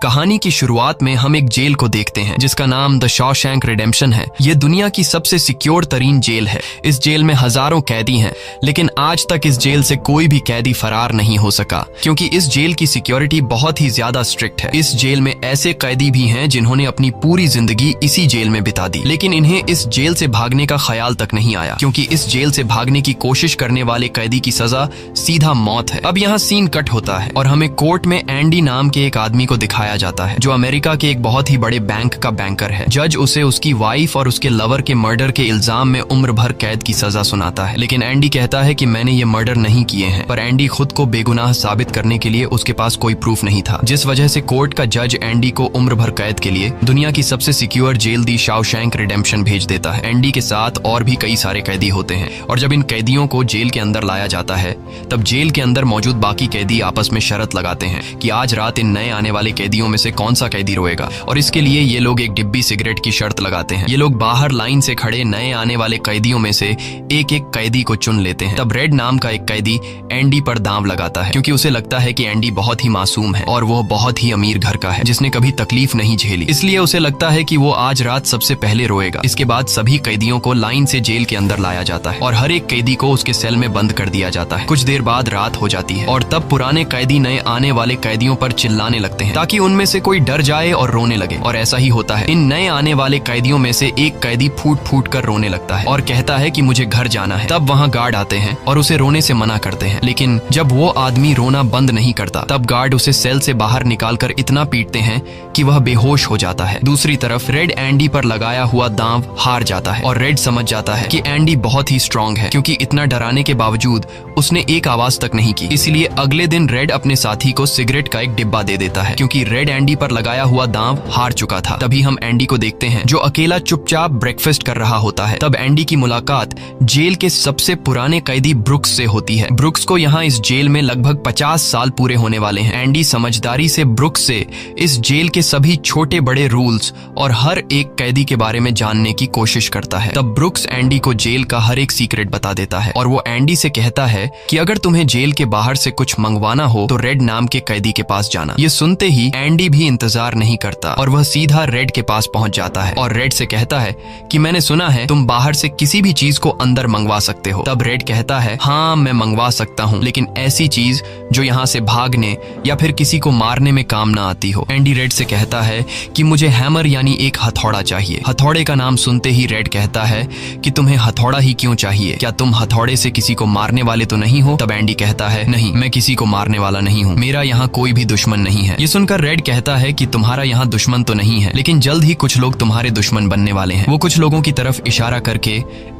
कहानी की शुरुआत में हम एक जेल को देखते हैं जिसका नाम द शॉशैंक रिडेम्पशन है। ये दुनिया की सबसे सिक्योर तरीन जेल है। इस जेल में हजारों कैदी हैं, लेकिन आज तक इस जेल से कोई भी कैदी फरार नहीं हो सका क्योंकि इस जेल की सिक्योरिटी बहुत ही ज्यादा स्ट्रिक्ट है। इस जेल में ऐसे कैदी भी हैं जिन्होंने अपनी पूरी जिंदगी इसी जेल में बिता दी, लेकिन इन्हें इस जेल से भागने का ख्याल तक नहीं आया क्योंकि इस जेल से भागने की कोशिश करने वाले कैदी की सजा सीधा मौत है। अब यहाँ सीन कट होता है और हमें कोर्ट में एंडी नाम के एक आदमी को दिखाया जाता है जो अमेरिका के एक बहुत ही बड़े बैंक का बैंकर है। जज उसे उसकी वाइफ और उसके लवर के मर्डर के इल्जाम में उम्र भर कैद की सजा सुनाता है, लेकिन एंडी कहता है कि मैंने ये मर्डर नहीं किए हैं। पर एंडी खुद को बेगुनाह साबित करने के लिए उसके पास कोई प्रूफ नहीं था, जिस वजह से कोर्ट का जज एंडी को उम्र भर कैद के लिए दुनिया की सबसे सिक्योर जेल दी शॉशैंक रिडेम्पशन भेज देता है। एंडी के साथ और भी कई सारे कैदी होते हैं और जब इन कैदियों को जेल के अंदर लाया जाता है तब जेल के अंदर मौजूद बाकी कैदी आपस में शर्त लगाते हैं कि आज रात इन नए आने वाले कैदियों में से कौन सा कैदी रोएगा, और इसके लिए ये लोग एक डिब्बी सिगरेट की शर्त लगाते हैं। ये लोग बाहर लाइन से खड़े नए आने वाले कैदियों में से एक एक कैदी को चुन लेते हैं। तब रेड नाम का एक कैदी एंडी पर दांव लगाता है क्योंकि उसे लगता है कि एंडी बहुत ही मासूम है और वो बहुत ही अमीर घर का है जिसने कभी तकलीफ नहीं झेली, इसलिए उसे लगता है कि वो आज रात सबसे पहले रोएगा। इसके बाद सभी कैदियों को लाइन से जेल के अंदर लाया जाता है और हर एक कैदी को उसके सेल में बंद कर दिया जाता है। कुछ देर बाद रात हो जाती है और तब पुराने कैदी नए आने वाले कैदियों पर चिल्लाने लगते हैं ताकि उनमें से कोई डर जाए और रोने लगे, और ऐसा ही होता है। इन नए आने वाले कैदियों में से एक कैदी फूट फूट कर रोने लगता है और कहता है कि मुझे घर जाना है। तब वहाँ गार्ड आते हैं और उसे रोने से मना करते हैं, लेकिन जब वो आदमी रोना बंद नहीं करता तब गार्ड उसे सेल से बाहर निकालकर इतना पीटते हैं कि वह बेहोश हो जाता है। दूसरी तरफ रेड एंडी पर लगाया हुआ दांव हार जाता है और रेड समझ जाता है कि एंडी बहुत ही स्ट्रांग है क्योंकि इतना डराने के बावजूद उसने एक आवाज तक नहीं की। इसलिए अगले दिन रेड अपने साथी को सिगरेट का एक डिब्बा दे देता है क्योंकि रेड एंडी पर लगाया हुआ दांव हार चुका था। तभी हम एंडी को देखते हैं जो अकेला चुपचाप ब्रेकफास्ट कर रहा होता है। तब एंडी की मुलाकात जेल के सबसे पुराने कैदी ब्रुक्स से होती है। ब्रुक्स को यहाँ इस जेल में लगभग 50 साल पूरे होने वाले हैं। एंडी समझदारी से ब्रुक्स से इस जेल के सभी छोटे बड़े रूल्स और हर एक कैदी के बारे में जानने की कोशिश करता है। तब ब्रुक्स एंडी को जेल का हर एक सीक्रेट बता देता है और वो एंडी से कहता है कि अगर तुम्हें जेल के बाहर से कुछ मंगवाना हो तो रेड नाम के कैदी के पास जाना। ये सुनते ही एंडी भी इंतजार नहीं करता और वह सीधा रेड के पास पहुंच जाता है और रेड से कहता है कि मैंने सुना है तुम बाहर से किसी भी चीज को अंदर मंगवा सकते हो। तब रेड कहता है हाँ मैं मंगवा सकता हूँ, लेकिन ऐसी चीज जो यहाँ से भागने या फिर किसी को मारने में काम ना आती हो। एंडी रेड से कहता है कि मुझे हैमर यानी एक हथौड़ा चाहिए। हथौड़े का नाम सुनते ही रेड कहता है कि तुम्हें हथौड़ा ही क्यों चाहिए, क्या तुम हथौड़े से किसी को मारने वाले तो नहीं हो? तब एंडी कहता है नहीं, मैं किसी को मारने वाला नहीं हूँ, मेरा यहाँ कोई भी दुश्मन नहीं है। ये सुनकर रेड कहता है कि तुम्हारा यहाँ दुश्मन तो नहीं है, लेकिन जल्द ही कुछ लोग तुम्हारे दुश्मन बनने वाले हैं। वो कुछ लोगों की तरफ इशारा करके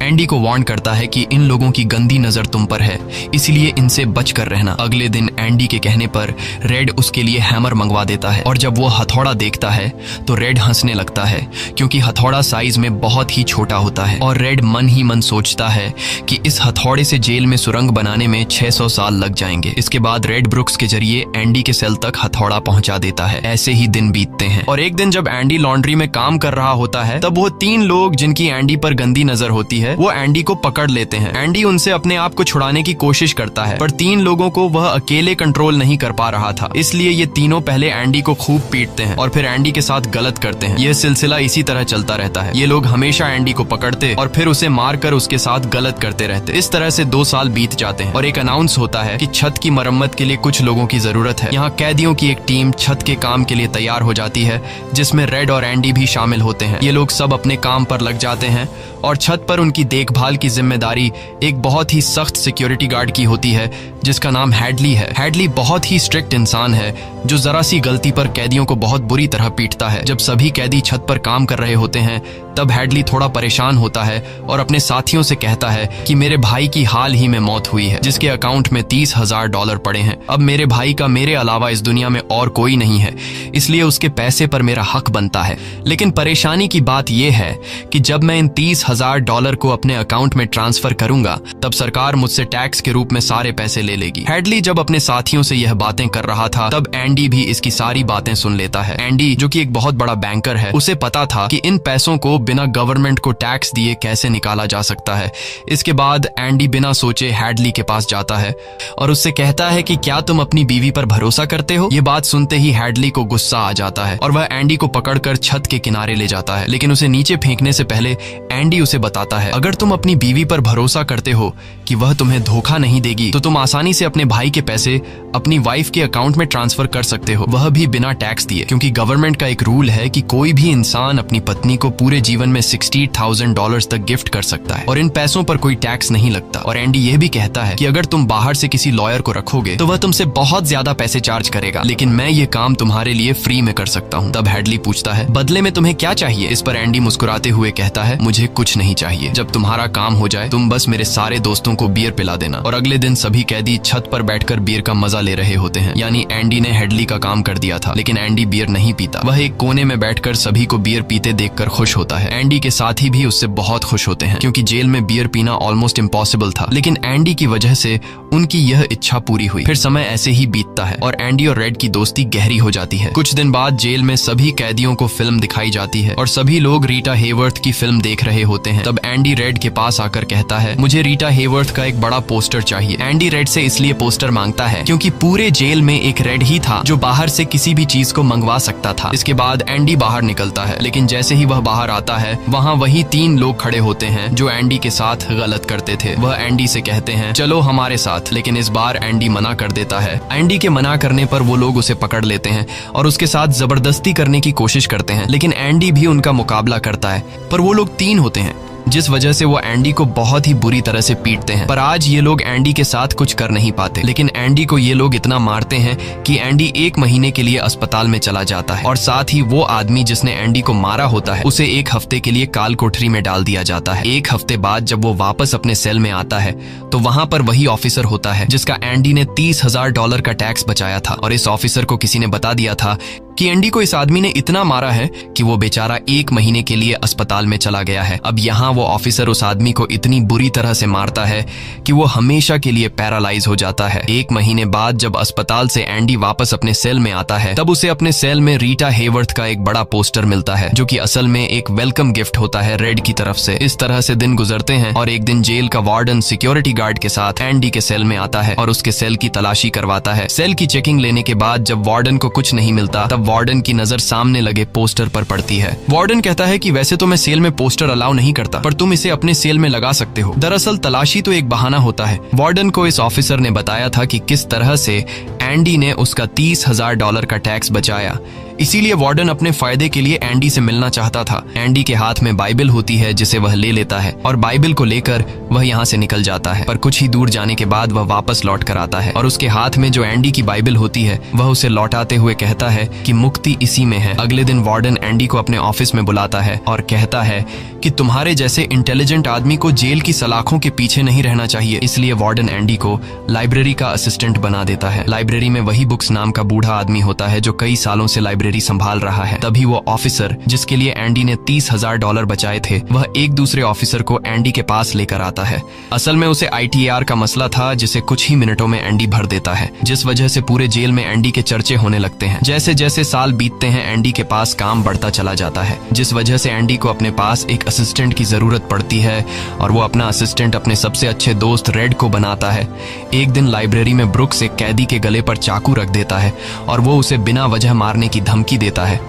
एंडी को वार्न करता है कि इन लोगों की गंदी नजर तुम पर है, इसलिए इनसे बच कर रहना। अगले दिन एंडी के कहने पर रेड उसके लिए हैमर मंगवा देता है और जब वो हथौड़ा देखता है तो रेड हंसने लगता है क्योंकि हथौड़ा साइज में बहुत ही छोटा होता है और रेड मन ही मन सोचता है कि इस हथौड़े से जेल में सुरंग बनाने में 600 साल लग जाएंगे। इसके बाद रेड ब्रुक्स के जरिए एंडी के सेल तक हथौड़ा पहुंचा देता है। ऐसे ही दिन बीतते हैं और एक दिन जब एंडी लॉन्ड्री में काम कर रहा होता है तब वो 3 लोग जिनकी एंडी पर गंदी नजर होती है वो एंडी को पकड़ लेते हैं। एंडी उनसे अपने आप को छुड़ाने की कोशिश करता है पर 3 लोगों को वह अकेले कंट्रोल नहीं कर पा रहा था, इसलिए ये तीनों पहले एंडी को खूब पीटते हैं और फिर एंडी के साथ गलत करते हैं। यह सिलसिला इसी तरह चलता रहता है। ये लोग हमेशा एंडी को पकड़ते और फिर उसे मारकर उसके साथ गलत करते रहते। इस तरह से 2 साल बीत जाते हैं और एक अनाउंस होता है कि छत की मरम्मत के लिए कुछ लोगों की जरूरत है। यहाँ कैदियों की एक टीम छत के काम के लिए तैयार हो जाती है जिसमें रेड और एंडी भी शामिल होते हैं। ये लोग सब अपने काम पर लग जाते हैं और छत पर उनकी देखभाल की जिम्मेदारी एक बहुत ही सख्त सिक्योरिटी गार्ड की होती है जिसका नाम हैडली है। हैडली बहुत ही स्ट्रिक्ट इंसान है जो जरा सी गलती पर कैदियों को बहुत बुरी तरह पीटता है। जब सभी कैदी छत पर काम कर रहे होते हैं तब हैडली थोड़ा परेशान होता है और अपने साथियों से कहता है कि मेरे भाई की हाल ही में मौत हुई है जिसके अकाउंट में $30,000 पड़े हैं। अब मेरे भाई का मेरे अलावा इस दुनिया में और कोई नहीं है, इसलिए उसके पैसे पर मेरा हक बनता है। लेकिन परेशानी की बात यह है कि जब मैं इन $30,000 $30,000 को अपने अकाउंट में ट्रांसफर करूंगा तब सरकार मुझसे टैक्स के रूप में सारे पैसे ले लेगी। हेडली जब अपने साथियों से यह बातें कर रहा था तब एंडी भी इसकी सारी बातें सुन लेता है। एंडी जो कि एक बहुत बड़ा बैंकर है, उसे पता था कि इन पैसों को बिना गवर्नमेंट को टैक्स दिए कैसे निकाला जा सकता है। इसके बाद एंडी बिना सोचे हेडली के पास जाता है और उससे कहता है कि क्या तुम अपनी बीवी पर भरोसा करते हो। ये बात सुनते ही हेडली को गुस्सा आ जाता है और वह एंडी को पकड़कर छत के किनारे ले जाता है, लेकिन उसे नीचे फेंकने से पहले एंडी उसे बताता है अगर तुम अपनी बीवी पर भरोसा करते हो कि वह तुम्हें धोखा नहीं देगी तो तुम आसानी से अपने भाई के पैसे अपनी वाइफ के अकाउंट में ट्रांसफर कर सकते हो, वह भी बिना टैक्स दिए, क्योंकि गवर्नमेंट का एक रूल है कि कोई भी इंसान अपनी पत्नी को पूरे जीवन में $60,000 तक गिफ्ट कर सकता है और इन पैसों पर कोई टैक्स नहीं लगता। और एंडी यह भी कहता है कि अगर तुम बाहर से किसी लॉयर को रखोगे तो वह तुमसे बहुत ज्यादा पैसे चार्ज करेगा, लेकिन मैं ये काम तुम्हारे लिए फ्री में कर सकता हूँ। तब हेडली पूछता है बदले में तुम्हें क्या चाहिए। इस पर एंडी मुस्कुराते हुए कहता है मुझे कुछ नहीं चाहिए, जब तुम्हारा काम हो जाए तुम बस मेरे सारे दोस्तों को बियर पिला देना। और अगले दिन सभी कैदी छत पर बैठकर बियर का मजा ले रहे होते हैं, यानी एंडी ने हेडली का काम कर दिया था। लेकिन एंडी बियर नहीं पीता, वह एक कोने में बैठकर सभी को बियर पीते देखकर खुश होता है। एंडी के साथी भी उससे बहुत खुश होते हैं क्योंकि जेल में बियर पीना ऑलमोस्ट इम्पॉसिबल था, लेकिन एंडी की वजह से उनकी यह इच्छा पूरी हुई। फिर समय ऐसे ही बीतता है और एंडी और रेड की दोस्ती गहरी हो जाती है। कुछ दिन बाद जेल में सभी कैदियों को फिल्म दिखाई जाती है और सभी लोग रीटा हेवर्थ की फिल्म देख रहे होते हैं। तब एंडी रेड के पास आकर कहता है मुझे रीटा हेवर्थ का एक बड़ा पोस्टर चाहिए। एंडी रेड से इसलिए पोस्टर मांगता है क्योंकि पूरे जेल में एक रेड ही था जो बाहर से किसी भी चीज को मंगवा सकता था। इसके बाद एंडी बाहर निकलता है, लेकिन जैसे ही वह बाहर आता है वहाँ वही 3 लोग खड़े होते हैं जो एंडी के साथ गलत करते थे। वह एंडी से कहते हैं चलो हमारे साथ, लेकिन इस बार एंडी मना कर देता है। एंडी के मना करने पर वो लोग उसे पकड़ लेते हैं और उसके साथ जबरदस्ती करने की कोशिश करते हैं, लेकिन एंडी भी उनका मुकाबला करता है। पर वो लोग 3 होते हैं जिस वजह से वो एंडी को बहुत ही बुरी तरह से पीटते हैं। पर आज ये लोग एंडी के साथ कुछ कर नहीं पाते, लेकिन एंडी को ये लोग इतना मारते हैं कि एंडी 1 महीने के लिए अस्पताल में चला जाता है और साथ ही वो आदमी जिसने एंडी को मारा होता है उसे 1 हफ्ते के लिए काल कोठरी में डाल दिया जाता है। 1 हफ्ते बाद जब वो वापस अपने सेल में आता है तो वहां पर वही ऑफिसर होता है जिसका एंडी ने $30,000 का टैक्स बचाया था, और इस ऑफिसर को किसी ने बता दिया था कि एंडी को इस आदमी ने इतना मारा है कि वो बेचारा 1 महीने के लिए अस्पताल में चला गया है। अब यहाँ वो ऑफिसर उस आदमी को इतनी बुरी तरह से मारता है कि वो हमेशा के लिए पैरालाइज हो जाता है। 1 महीने बाद जब अस्पताल से एंडी वापस अपने सेल में आता है तब उसे अपने सेल में रीटा हेवर्थ का एक बड़ा पोस्टर मिलता है जो कि असल में एक वेलकम गिफ्ट होता है रेड की तरफ से। इस तरह से दिन गुजरते हैं और एक दिन जेल का वार्डन सिक्योरिटी गार्ड के साथ एंडी के सेल में आता है और उसके सेल की तलाशी करवाता है। सेल की चेकिंग लेने के बाद जब वार्डन को कुछ नहीं मिलता तब वार्डन की नजर सामने लगे पोस्टर पर पड़ती है। वार्डन कहता है कि वैसे तो मैं सेल में पोस्टर अलाउ नहीं करता, पर तुम इसे अपने सेल में लगा सकते हो। दरअसल तलाशी तो एक बहाना होता है। वार्डन को इस ऑफिसर ने बताया था कि किस तरह से एंडी ने उसका $30,000 का टैक्स बचाया, इसीलिए वार्डन अपने फायदे के लिए एंडी से मिलना चाहता था। एंडी के हाथ में बाइबल होती है जिसे वह ले लेता है और बाइबल को लेकर वह यहाँ से निकल जाता है। पर कुछ ही दूर जाने के बाद वह वापस लौट कर आता है और उसके हाथ में जो एंडी की बाइबल होती है वह उसे लौटाते हुए कहता है कि मुक्ति इसी में है। अगले दिन वार्डन एंडी को अपने ऑफिस में बुलाता है और कहता है कि तुम्हारे जैसे इंटेलिजेंट आदमी को जेल की सलाखों के पीछे नहीं रहना चाहिए। इसलिए वार्डन एंडी को लाइब्रेरी का असिस्टेंट बना देता है। लाइब्रेरी में वही बुक्स नाम का बूढ़ा आदमी होता है जो कई सालों से लाइब्रेरी संभाल रहा है। तभी वो ऑफिसर जिसके लिए एंडी ने $30,000 बचाए थे वह एक दूसरे ऑफिसर को एंडी के पास लेकर आता है। असल में उसे ITR का मसला था जिसे कुछ ही मिनटों में एंडी भर देता है, जिस वजह से पूरे जेल में एंडी के चर्चे होने लगते हैं। जैसे जैसे साल बीतते हैं एंडी के पास काम बढ़ता चला जाता है, जिस वजह से एंडी को अपने पास एक असिस्टेंट की जरूरत पड़ती है और वो अपना असिस्टेंट अपने सबसे अच्छे दोस्त रेड को बनाता है। एक दिन लाइब्रेरी में ब्रुक्स एक कैदी के गले पर चाकू रख देता है और वो उसे बिना वजह मारने की धमकी देता है।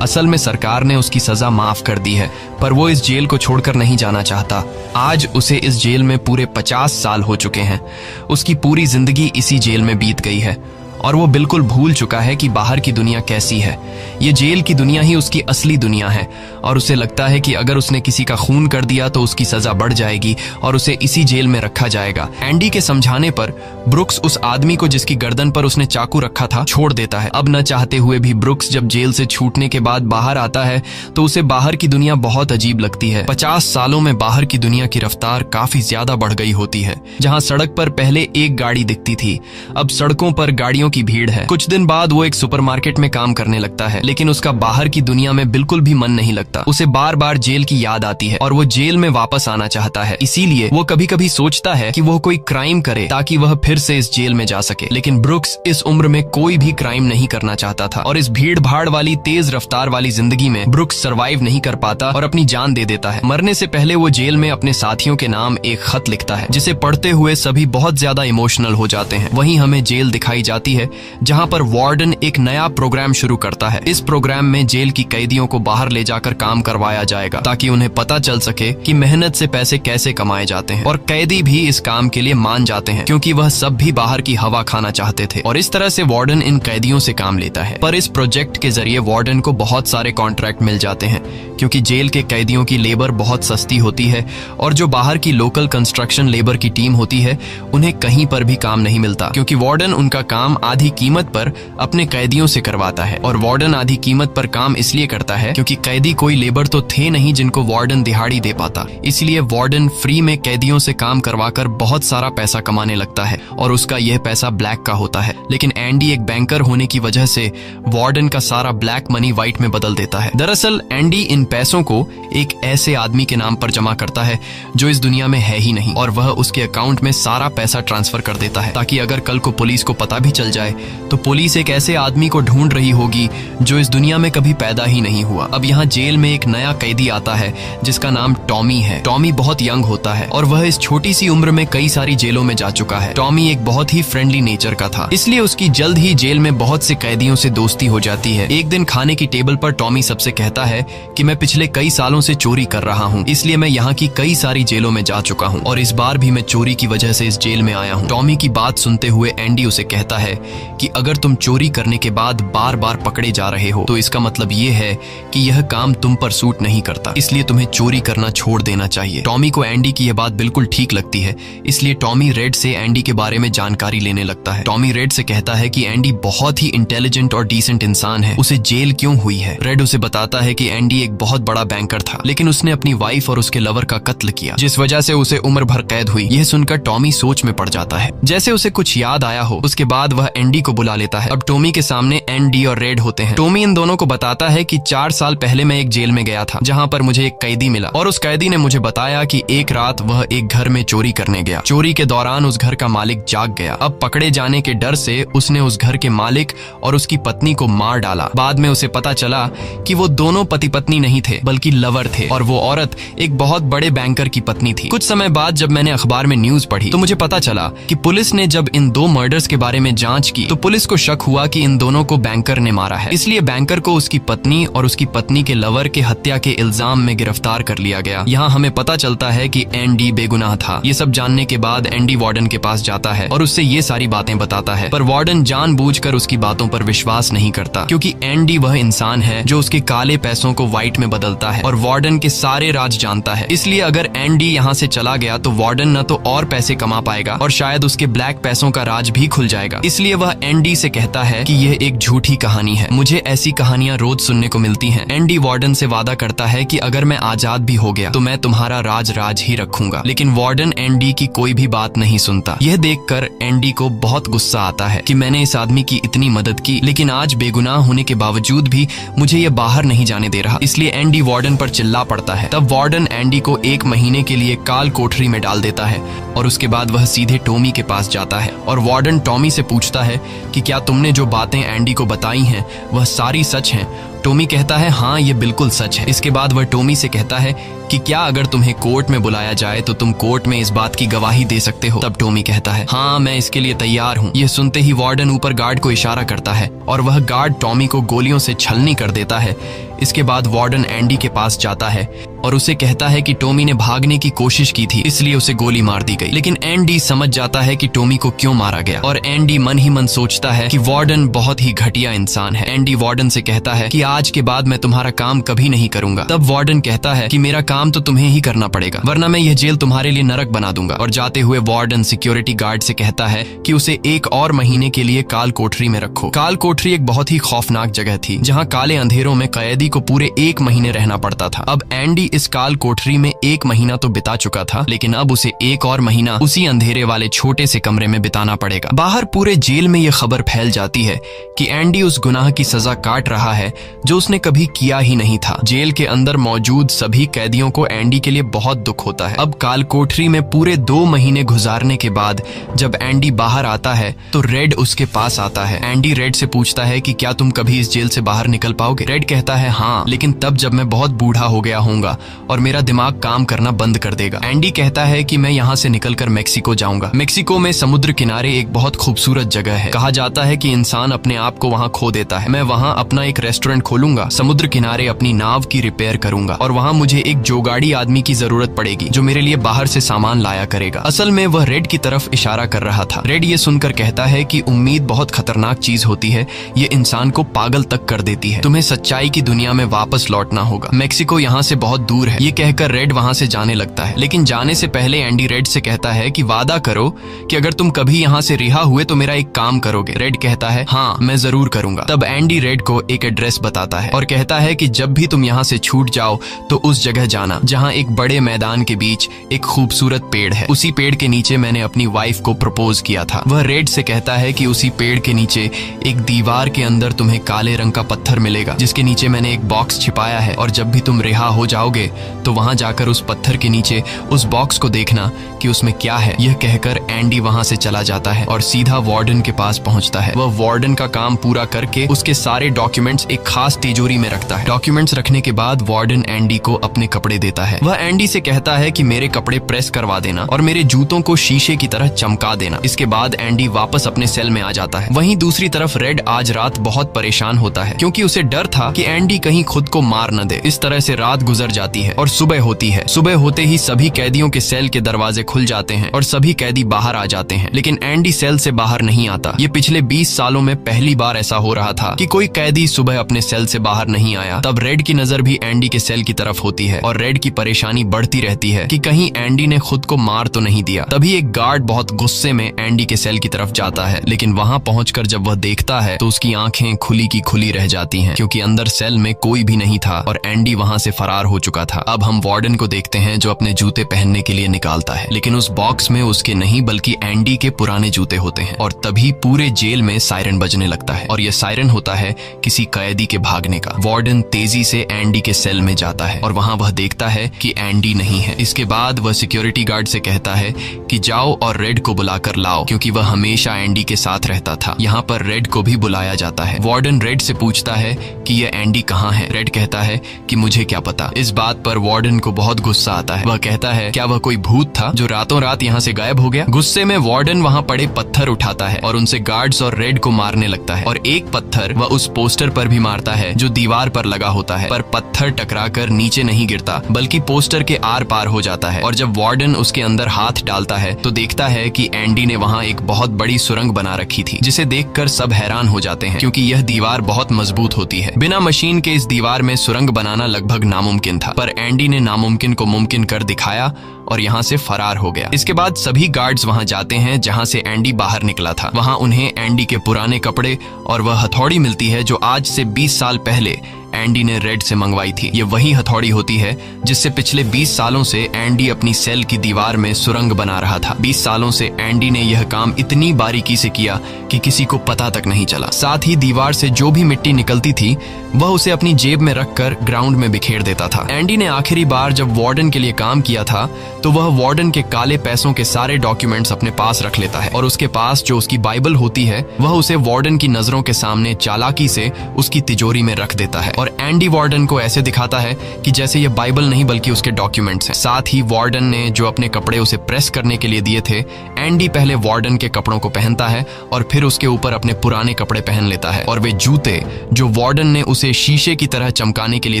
असल में सरकार ने उसकी सजा माफ कर दी है, पर वो इस जेल को छोड़कर नहीं जाना चाहता। आज उसे इस जेल में पूरे 50 साल हो चुके हैं। उसकी पूरी जिंदगी इसी जेल में बीत गई है और वो बिल्कुल भूल चुका है कि बाहर की दुनिया कैसी है। ये जेल की दुनिया ही उसकी असली दुनिया है और उसे लगता है कि अगर उसने किसी का खून कर दिया तो उसकी सजा बढ़ जाएगी और उसे इसी जेल में रखा जाएगा। एंडी के समझाने पर ब्रुक्स उस आदमी को जिसकी गर्दन पर उसने चाकू रखा था छोड़ देता है। अब न चाहते हुए भी ब्रुक्स जब जेल से छूटने के बाद बाहर आता है तो उसे बाहर की दुनिया बहुत अजीब लगती है। 50 सालों में बाहर की दुनिया की रफ्तार काफी ज्यादा बढ़ गई होती है। जहाँ सड़क पर पहले एक गाड़ी दिखती थी अब सड़कों पर गाड़ियों कैदियों की भीड़ है। कुछ दिन बाद वो एक सुपरमार्केट में काम करने लगता है, लेकिन उसका बाहर की दुनिया में बिल्कुल भी मन नहीं लगता। उसे बार बार जेल की याद आती है और वो जेल में वापस आना चाहता है। इसीलिए वो कभी कभी सोचता है कि वो कोई क्राइम करे ताकि वह फिर से इस जेल में जा सके। लेकिन ब्रुक्स इस उम्र में कोई भी क्राइम नहीं करना चाहता था और इस भीड़ भाड़ वाली तेज रफ्तार वाली जिंदगी में ब्रुक्स सरवाइव नहीं कर पाता और अपनी जान दे देता है। मरने से पहले वो जेल में अपने साथियों के नाम एक खत लिखता है, जिसे पढ़ते हुए सभी बहुत ज्यादा इमोशनल हो जाते हैं। वहीं हमें जेल दिखाई जाती है, जहां पर वार्डन एक नया प्रोग्राम शुरू करता है। इस प्रोग्राम में जेल की कैदियों को बाहर ले जाकर काम करवाया जाएगा ताकि उन्हें पता चल सके कि मेहनत से पैसे कैसे कमाए जाते हैं। और कैदी भी इस काम के लिए मान जाते हैं, क्योंकि वह सब भी बाहर की हवा खाना चाहते थे। और इस तरह से वार्डन इन कैदियों से काम लेता है। पर इस प्रोजेक्ट के जरिए वार्डन को बहुत सारे कॉन्ट्रैक्ट मिल जाते हैं, क्योंकि जेल के कैदियों की लेबर बहुत सस्ती होती है और जो बाहर की लोकल कंस्ट्रक्शन लेबर की टीम होती है उन्हें कहीं पर भी काम नहीं मिलता, क्योंकि वार्डन उनका काम आधी कीमत पर अपने कैदियों से करवाता है। और वार्डन आधी कीमत पर काम इसलिए करता है क्योंकि कैदी कोई लेबर तो थे नहीं जिनको वार्डन दिहाड़ी दे पाता। इसलिए वार्डन फ्री में कैदियों से काम करवाकर बहुत सारा पैसा कमाने लगता है और उसका यह पैसा ब्लैक का होता है। लेकिन एंडी एक बैंकर होने की वजह से वार्डन का सारा ब्लैक मनी व्हाइट में बदल देता है। दरअसल एंडी इन पैसों को एक ऐसे आदमी के नाम पर जमा करता है जो इस दुनिया में है ही नहीं, और वह उसके अकाउंट में सारा पैसा ट्रांसफर कर देता है ताकि अगर कल को पुलिस को पता भी चल जाए तो पुलिस एक ऐसे आदमी को ढूंढ रही होगी जो इस दुनिया में कभी पैदा ही नहीं हुआ। अब यहाँ जेल में एक नया कैदी आता है जिसका नाम टॉमी है। टॉमी बहुत यंग होता है और वह इस छोटी सी उम्र में कई सारी जेलों में जा चुका है। टॉमी एक बहुत ही फ्रेंडली नेचर का था, इसलिए उसकी जल्द ही जेल में बहुत से कैदियों से दोस्ती हो जाती है। एक दिन खाने की टेबल पर टॉमी सबसे कहता है कि मैं पिछले कई सालों से चोरी कर रहा हूँ, इसलिए मैं यहाँ की कई सारी जेलों में जा चुका हूँ और इस बार भी मैं चोरी की वजह से इस जेल में आया हूँ। टॉमी की बात सुनते हुए एंडी उसे कहता है कि अगर तुम चोरी करने के बाद बार बार पकड़े जा रहे हो तो इसका मतलब ये है कि यह काम तुम पर सूट नहीं करता, इसलिए तुम्हें चोरी करना छोड़ देना चाहिए। टॉमी को एंडी की यह बात बिल्कुल ठीक लगती है, इसलिए टॉमी रेड से एंडी के बारे में जानकारी लेने लगता है। टॉमी रेड से कहता है कि एंडी बहुत ही इंटेलिजेंट और डिसेंट इंसान है, उसे जेल क्यों हुई है। रेड उसे बताता है कि एंडी एक बहुत बड़ा बैंकर था, लेकिन उसने अपनी वाइफ और उसके लवर का कत्ल किया, जिस वजह से उसे उम्र भर कैद हुई। यह सुनकर टॉमी सोच में पड़ जाता है, जैसे उसे कुछ याद आया हो। उसके बाद वह एंडी को बुला लेता है। अब टॉमी के सामने एंडी और रेड होते हैं। टॉमी इन दोनों को बताता है कि 4 साल पहले मैं एक जेल में गया था, जहाँ पर मुझे एक कैदी मिला और उस कैदी ने मुझे बताया कि एक रात वह एक घर में चोरी करने गया। चोरी के दौरान उस घर का मालिक जाग गया। अब पकड़े जाने के डर से उसने उस घर के मालिक और उसकी पत्नी को मार डाला। बाद में उसे पता चला कि वो दोनों पति पत्नी नहीं थे बल्कि लवर थे और वो औरत एक बहुत बड़े बैंकर की पत्नी थी। कुछ समय बाद जब मैंने अखबार में न्यूज पढ़ी तो मुझे पता चला कि पुलिस ने जब इन 2 मर्डर्स के बारे में जांच की तो पुलिस को शक हुआ कि इन दोनों को बैंकर ने मारा है। इसलिए बैंकर को उसकी पत्नी और उसकी पत्नी के लवर के हत्या के इल्जाम में गिरफ्तार कर लिया गया। यहाँ हमें पता चलता है कि एंडी बेगुनाह था। ये सब जानने के बाद एंडी वार्डन के पास जाता है और उससे ये सारी बातें बताता है, पर वार्डन जानबूझकर उसकी बातों पर विश्वास नहीं करता, क्योंकि एंडी वह इंसान है जो उसके काले पैसों को व्हाइट में बदलता है और वार्डन के सारे राज जानता है। इसलिए अगर एंडी यहाँ से चला गया तो वार्डन न तो और पैसे कमा पाएगा और शायद उसके ब्लैक पैसों का राज भी खुल जाएगा। इसलिए वह एंडी से कहता है कि यह एक झूठी कहानी है, मुझे ऐसी कहानियां रोज सुनने को मिलती हैं। एंडी वार्डन से वादा करता है कि अगर मैं आजाद भी हो गया तो मैं तुम्हारा राज ही रखूंगा, लेकिन वार्डन एंडी की कोई भी बात नहीं सुनता। यह देखकर एंडी को बहुत गुस्सा आता है कि मैंने इस आदमी की इतनी मदद की, लेकिन आज बेगुनाह होने के बावजूद भी मुझे यह बाहर नहीं जाने दे रहा। इसलिए एंडी वार्डन पर चिल्ला पड़ता है। तब वार्डन एंडी को 1 महीने के लिए काल कोठरी में डाल देता है और उसके बाद वह सीधे टॉमी के पास जाता है और वार्डन टॉमी से पूछता है कि क्या तुमने जो बातें एंडी को बताई हैं वह सारी सच हैं। टॉमी कहता है हाँ ये बिल्कुल सच है। इसके बाद वह टॉमी से कहता है कि क्या अगर तुम्हें कोर्ट में बुलाया जाए तो तुम कोर्ट में इस बात की गवाही दे सकते हो। तब टॉमी कहता है हाँ मैं इसके लिए तैयार हूँ। यह सुनते ही वार्डन ऊपर गार्ड को इशारा करता है और वह गार्ड टॉमी को गोलियों से छलनी कर देता है। इसके बाद वार्डन एंडी के पास जाता है और उसे कहता है कि टॉमी ने भागने की कोशिश की थी इसलिए उसे गोली मार दी गई। लेकिन एंडी समझ जाता है कि टॉमी को क्यों मारा गया और एंडी मन ही मन सोचता है कि वार्डन बहुत ही घटिया इंसान है। एंडी वार्डन से कहता है कि आज के बाद मैं तुम्हारा काम कभी नहीं करूंगा। तब वार्डन कहता है कि मेरा काम तो तुम्हें ही करना पड़ेगा, वरना मैं यह जेल तुम्हारे लिए नरक बना दूंगा। और जाते हुए वार्डन सिक्योरिटी गार्ड से कहता है कि उसे 1 और महीने के लिए काल कोठरी में रखो। काल कोठरी एक बहुत ही खौफनाक जगह थी, जहाँ काले अंधेरों में कैदी को पूरे 1 महीने रहना पड़ता था। अब एंडी इस काल कोठरी में 1 महीना तो बिता चुका था, लेकिन अब उसे 1 और महीना उसी अंधेरे वाले छोटे से कमरे में बिताना पड़ेगा। बाहर पूरे जेल में यह खबर फैल जाती है कि एंडी उस गुनाह की सजा काट रहा है जो उसने कभी किया ही नहीं था। जेल के अंदर मौजूद सभी कैदियों को एंडी के लिए बहुत दुख होता है। अब काल कोठरी में पूरे 2 महीने गुजारने के बाद जब एंडी बाहर आता है तो रेड उसके पास आता है। एंडी रेड से पूछता है कि क्या तुम कभी इस जेल से बाहर निकल पाओगे? रेड कहता है हाँ, लेकिन तब जब मैं बहुत बूढ़ा हो गया होऊंगा और मेरा दिमाग काम करना बंद कर देगा। एंडी कहता है कि मैं यहाँ से निकलकर मेक्सिको जाऊंगा। मेक्सिको में समुद्र किनारे एक बहुत खूबसूरत जगह है। कहा जाता है कि इंसान अपने आप को वहाँ खो देता है। मैं वहाँ अपना एक रेस्टोरेंट खोलूंगा, समुद्र किनारे अपनी नाव की रिपेयर करूंगा और वहाँ मुझे एक जोगाड़ी आदमी की जरूरत पड़ेगी जो मेरे लिए बाहर से सामान लाया करेगा। असल में वह रेड की तरफ इशारा कर रहा था। रेड ये सुनकर कहता है कि उम्मीद बहुत खतरनाक चीज होती है, ये इंसान को पागल तक कर देती है। तुम्हें सच्चाई की दुनिया में वापस लौटना होगा। मेक्सिको यहाँ से बहुत दूर है। ये कहकर रेड वहाँ से जाने लगता है, लेकिन जाने से पहले एंडी रेड से कहता है कि वादा करो कि अगर तुम कभी यहाँ से रिहा हुए तो मेरा एक काम करोगे। रेड कहता है हाँ, मैं जरूर करूंगा। तब एंडी रेड को एक एड्रेस बताता है और कहता है कि जब भी तुम यहाँ से छूट जाओ तो उस जगह जाना जहाँ एक बड़े मैदान के बीच एक खूबसूरत पेड़ है। उसी पेड़ के नीचे मैंने अपनी वाइफ को प्रपोज किया था। वह रेड से कहता है कि उसी पेड़ के नीचे एक दीवार के अंदर तुम्हें काले रंग का पत्थर मिलेगा जिसके नीचे मैंने एक बॉक्स छिपाया है, और जब भी तुम रिहा हो जाओगे तो वहां जाकर उस पत्थर के नीचे उस बॉक्स को देखना कि उसमें क्या है। यह कहकर एंडी वहां से चला जाता है और सीधा वार्डन के पास पहुंचता है। वह वार्डन का काम पूरा करके उसके सारे डॉक्यूमेंट्स एक खास तिजोरी में रखता है। डॉक्यूमेंट्स रखने के बाद वार्डन एंडी को अपने कपड़े देता है। वह एंडी से कहता है कि मेरे कपड़े प्रेस करवा देना और मेरे जूतों को शीशे की तरह चमका देना। इसके बाद एंडी वापस अपने सेल में आ जाता है। वहीं दूसरी तरफ रेड आज रात बहुत परेशान होता है क्योंकि उसे डर था कि एंडी कहीं खुद को मार न दे। इस तरह से रात गुजर जाती है और सुबह होती है। सुबह होते ही सभी कैदियों के सेल के दरवाजे खुल जाते हैं और सभी कैदी बाहर आ जाते हैं, लेकिन एंडी सेल से बाहर नहीं आता। ये पिछले 20 सालों में पहली बार ऐसा हो रहा था कि कोई कैदी सुबह अपने सेल से बाहर नहीं आया। तब रेड की नजर भी एंडी के सेल की तरफ होती है और रेड की परेशानी बढ़ती रहती है कि कहीं एंडी ने खुद को मार तो नहीं दिया। तभी एक गार्ड बहुत गुस्से में एंडी के सेल की तरफ जाता है, लेकिन वहां पहुंचकर जब वह देखता है तो उसकी आंखें खुली की खुली रह जाती हैं क्योंकि अंदर सेल में कोई भी नहीं था और एंडी वहां से फरार हो चुका था। अब हम वार्डन को देखते हैं जो अपने जूते पहनने के लिए निकालता है, लेकिन उस बॉक्स में उसके नहीं बल्कि एंडी के पुराने जूते होते हैं। और तभी पूरे जेल में सायरन बजने लगता है और यह सायरन होता है किसी कैदी के भागने का। वार्डन तेजी से एंडी के सेल में जाता है और वहां वह देखता है कि एंडी नहीं है। इसके बाद वह सिक्योरिटी गार्ड से कहता है कि जाओ और रेड को बुलाकर लाओ, क्योंकि वह हमेशा एंडी के साथ रहता था। यहाँ पर रेड को भी बुलाया जाता है। वार्डन रेड से पूछता है कि यह एंडी कहाँ है। रेड कहता है कि मुझे क्या पता। इस बात पर वार्डन को बहुत गुस्सा आता है। वह कहता है क्या वह कोई भूत था जो रातों रात यहाँ से गायब हो गया। गुस्से में वार्डन वहाँ पड़े पत्थर उठाता है और उनसे गार्ड्स और रेड को मारने लगता है, और एक पत्थर वह उस पोस्टर पर भी मारता है जो दीवार पर लगा होता है, पर पत्थर टकराकर नीचे नहीं गिरता बल्कि पोस्टर के आर पार हो जाता है। और जब वार्डन उसके अंदर हाथ डालता है तो देखता है कि एंडी ने वहाँ एक बहुत बड़ी सुरंग बना रखी थी, जिसे देखकर सब हैरान हो जाते हैं क्योंकि यह दीवार बहुत मजबूत होती है। बिना मशीन के इस दीवार में सुरंग बनाना लगभग नामुमकिन था, पर एंडी ने नामुमकिन को मुमकिन कर दिखाया और यहाँ से फरार हो गया। इसके बाद सभी गार्ड्स वहाँ जाते हैं जहाँ से एंडी बाहर निकला था। वहाँ उन्हें एंडी के पुराने कपड़े और वह हथौड़ी मिलती है जो आज से 20 साल पहले एंडी ने रेड से मंगवाई थी। ये वही हथौड़ी होती है जिससे पिछले 20 सालों से एंडी अपनी सेल की दीवार में सुरंग बना रहा था। 20 सालों से एंडी ने यह काम इतनी बारीकी से किया कि किसी को पता तक नहीं चला। साथ ही दीवार से जो भी मिट्टी निकलती थी वह उसे अपनी जेब में रखकर ग्राउंड में बिखेर देता था। एंडी ने आखिरी बार जब वार्डन के लिए काम किया था तो वह वार्डन के काले पैसों के सारे डॉक्यूमेंट्स अपने पास रख लेता है और उसके पास जो उसकी बाइबल होती है वह उसे वार्डन की नजरों के सामने चालाकी से उसकी तिजोरी में रख देता है। और एंडी वार्डन को ऐसे दिखाता है कि जैसे ये बाइबल नहीं बल्कि उसके डॉक्यूमेंट्स हैं। साथ ही वार्डन ने जो अपने कपड़े उसे प्रेस करने के लिए दिए थे, एंडी पहले वार्डन के कपड़ों को पहनता है और फिर उसके ऊपर अपने पुराने कपड़े पहन लेता है। और वे जूते जो वार्डन ने उसे शीशे की तरह चमकाने के लिए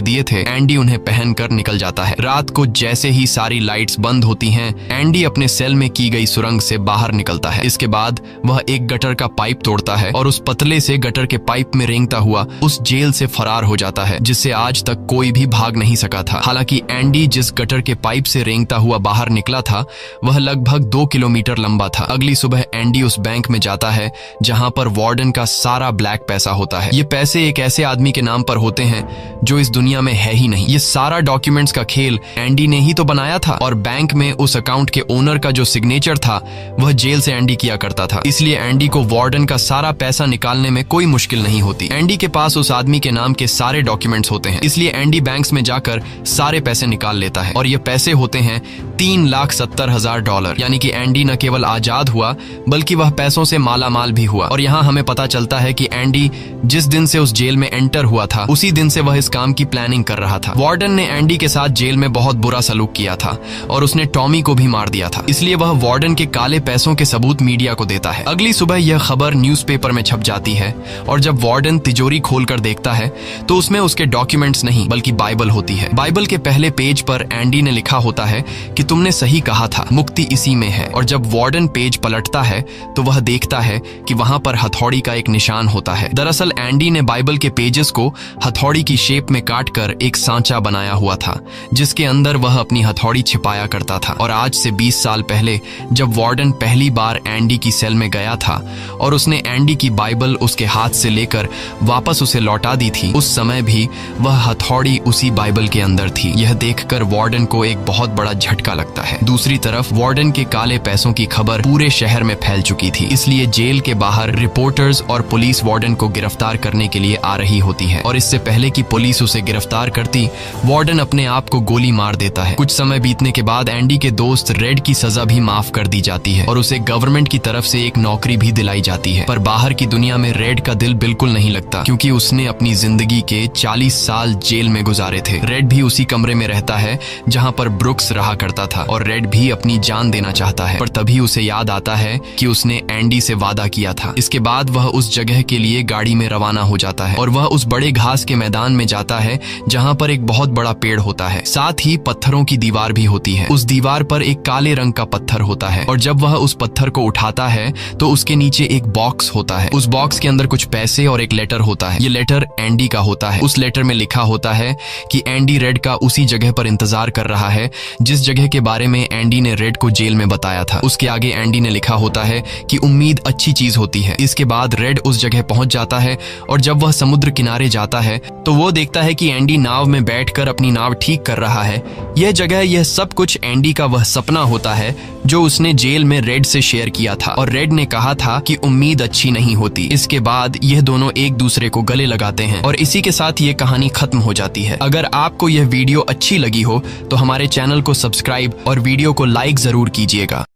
दिए थे, एंडी उन्हें पहनकर निकल जाता है। रात को जैसे ही सारी लाइट्स बंद होती हैं, एंडी अपने सेल में की गई सुरंग से बाहर निकलता है। इसके बाद वह एक गटर का पाइप तोड़ता है और उस पतले से गटर के पाइप में रेंगता हुआ उस जेल से फरार हो जाता है। जाता है, जिससे आज तक कोई भी भाग नहीं सका था। हालांकि एंडी जिस गटर के पाइप से रेंगता हुआ बाहर निकला था वह लगभग 2 किलोमीटर लंबा था। अगली सुबह एंडी उस बैंक में जाता है जहां पर वार्डन का सारा ब्लैक पैसा होता है। ये पैसे एक ऐसे आदमी के नाम पर होते हैं जो इस दुनिया में है ही नहीं। ये सारा डॉक्यूमेंट्स का खेल एंडी ने ही तो बनाया था और बैंक में उस अकाउंट के ओनर का जो सिग्नेचर था वह जेल से एंडी किया करता था। इसलिए एंडी को वार्डन का सारा पैसा निकालने में कोई मुश्किल नहीं होती। एंडी के पास उस आदमी के नाम के सारे डॉक्यूमेंट्स होते हैं, इसलिए एंडी बैंक्स में जाकर सारे पैसे निकाल लेता है और ये पैसे होते हैं $3,70,000। यानी कि एंडी न केवल आजाद हुआ बल्कि वह पैसों से मालामाल भी हुआ। और यहाँ हमें पता चलता है कि एंडी जिस दिन से उस जेल में एंटर हुआ था उसी दिन से वह इस काम की प्लानिंग कर रहा था। वार्डन ने एंडी के साथ जेल में बहुत बुरा सलूक किया था और उसने टॉमी को भी मार दिया था, इसलिए वह वार्डन के काले पैसों के सबूत मीडिया को देता है। अगली सुबह यह खबर न्यूज़पेपर में छप जाती है और जब वार्डन तिजोरी खोलकर देखता है तो उसमें उसके डॉक्यूमेंट्स नहीं बल्कि बाइबल होती है। बाइबल के पहले पेज पर एंडी ने लिखा होता है कि तुमने सही कहा था, मुक्ति इसी में है। और जब वार्डन पेज पलटता है तो वह देखता है कि वहां पर हथौड़ी का एक निशान होता है। दरअसल एंडी ने बाइबल के पेजेस को हथौड़ी की शेप में काटकर एक सांचा बनाया हुआ था जिसके अंदर वह अपनी हथौड़ी छिपाया करता था। और आज से 20 साल पहले जब वार्डन पहली बार एंडी की सेल में गया था और उसने एंडी की बाइबल उसके हाथ से लेकर वापस उसे लौटा दी थी, उस समय भी वह हथौड़ी उसी बाइबल के अंदर थी। यह देखकर वार्डन को एक बहुत बड़ा झटका लगता है। दूसरी तरफ वार्डन के काले पैसों की खबर पूरे शहर में फैल चुकी थी, इसलिए जेल के बाहर रिपोर्टर्स और पुलिस वार्डन को गिरफ्तार करने के लिए आ रही होती है। और इससे पहले कि पुलिस उसे गिरफ्तार करती, वार्डन अपने आप को गोली मार देता है। कुछ समय बीतने के बाद एंडी के दोस्त रेड की सजा भी माफ कर दी जाती है और उसे गवर्नमेंट की तरफ से एक नौकरी भी दिलाई जाती है। पर बाहर की दुनिया में रेड का दिल बिल्कुल नहीं लगता क्योंकि उसने अपनी जिंदगी के 40 साल जेल में गुजारे थे। रेड भी उसी कमरे में रहता है जहां पर ब्रुक्स रहा करता था और रेड भी अपनी जान देना चाहता है, पर तभी उसे याद आता है कि उसने एंडी से वादा किया था। इसके बाद वह उस जगह के लिए गाड़ी में रवाना हो जाता है और वह उस बड़े घास के मैदान में जाता है जहां पर एक बहुत बड़ा पेड़ होता है, साथ ही पत्थरों की दीवार भी होती है। उस दीवार पर एक काले रंग का पत्थर होता है और जब वह उस पत्थर को उठाता है तो उसके नीचे एक बॉक्स होता है। उस बॉक्स के अंदर कुछ पैसे और एक लेटर होता है। ये लेटर एंडी का होता है। उस लेटर में लिखा होता है कि एंडी रेड का उसी जगह पर इंतजार कर रहा है जिस जगह के बारे में एंडी ने रेड को जेल में बताया था। उसके आगे एंडी ने लिखा होता है कि उम्मीद अच्छी चीज होती है। इसके बाद रेड उस जगह पहुंच जाता है और जब वह समुद्र किनारे जाता है तो वो देखता है कि एंडी नाव में बैठकर अपनी नाव ठीक कर रहा है। यह जगह, यह सब कुछ एंडी का वह सपना होता है जो उसने जेल में रेड से शेयर किया था और रेड ने कहा था कि उम्मीद अच्छी नहीं होती। इसके बाद यह दोनों एक दूसरे को गले लगाते हैं और इसी के साथ ये कहानी खत्म हो जाती है। अगर आपको यह वीडियो अच्छी लगी हो तो हमारे चैनल को सब्सक्राइब और वीडियो को लाइक जरूर कीजिएगा।